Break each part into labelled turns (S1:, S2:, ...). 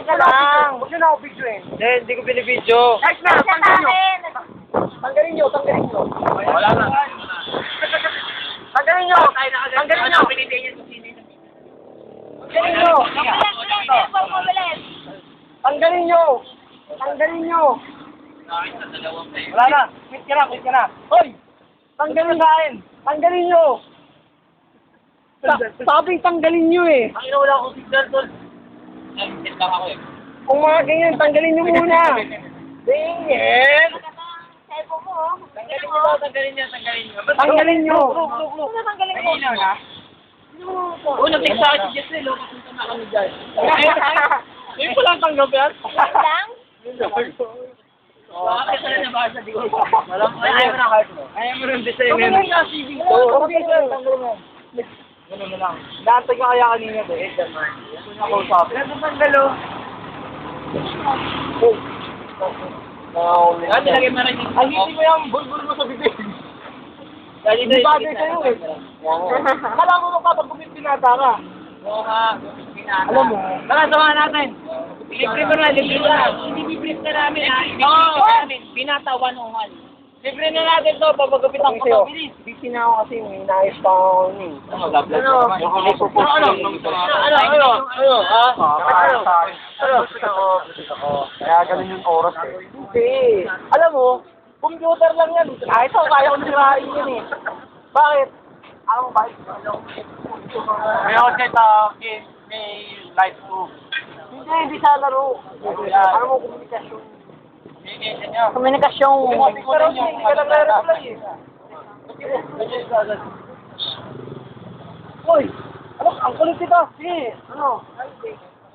S1: ka lang.
S2: Huwag nyo na ako videoin.
S3: Hindi ko binibidyo.
S2: Guys na, tanggalin nyo. Tanggalin nyo, tanggalin nyo.
S3: Wala na.
S2: Tanggalin nyo. Tanggalin nyo. Tanggalin nyo. Tanggalin nyo. Tanggalin nyo.
S3: Wala na. Quit ka na, quit ka na.
S2: Hoy! Tanggalin sa akin. Tanggalin nyo. Sabing tanggalin nyo eh.
S3: Ang ina, wala akong signal, tol. Quit lang ako eh.
S2: Kung mga ganyan, tanggalin nyo muna. Dingin.
S3: Tanggalin niyo ba? Tanggalin niyo, tanggalin niyo.
S2: Tanggalin nyo.
S1: Tanggalin ko.
S3: Nag-text sa akin si Jesel, punta na kami dyan. Hindi ko lang tanggap yan.
S1: Lang?
S3: Bakit na nabasa, di ko. Ayaw mo na heart mo. Ayaw mo rin design
S2: Okay lang yung CV ko. Okay lang. Tanggalin mo.
S3: Ano mo lang. Naantay ka kaya kanina to. Eh, daman. Ito na ako sa akin.
S2: Ano tanggalo?
S3: Ano lagay mo rin yung...
S2: Alisin mo yung bulbul mo sa bibig.
S3: Dali
S2: Hindi bagay sa'yo eh. Kala mo magpapagupit binata ka.
S3: Oo nga.
S2: Alam mo.
S3: Tara, samahan natin. Libre mo na, libre mo na. Hindi-brief na namin ha. Oo. Binata 101. Libre na natin to, papagupitan ko to. Bilis.
S2: Busy na ako kasi may naayos pa ako ni.
S3: Ano?
S2: Kaya ganun yung oras eh. Hindi. Alam mo, computer lang yan. Kahit ako kaya ko sirain yun eh. Bakit? Alam mo bakit?
S3: May ako sa may light too.
S2: Hindi sa laro. Alam mo, komunikasyon.
S1: Komunikasyon.
S2: Pero hindi ka lang reply eh. Uy! Ano? Ang kulit dito. Sige. Ano?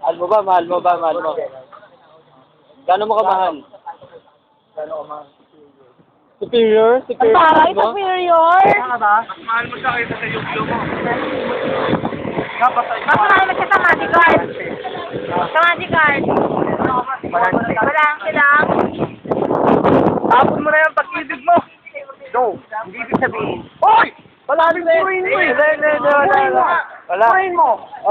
S3: Mahal mo ba? Mahal mo ba? Mahal mo? Gano'n mo kamahal? Superior? Superior?
S1: Taray, superior.
S2: Ano ba?
S3: Mahal mo siya kaysa sa yung mo.
S1: Mas mahal mo siya sa magic card. Sa magic card. Wala silang.
S2: Tapon mo na yung pag-ibig mo. No. Hindi ibig sabihin. Hoy! Wala rin mo eh.
S3: Wala.
S2: Wala. Wala mo.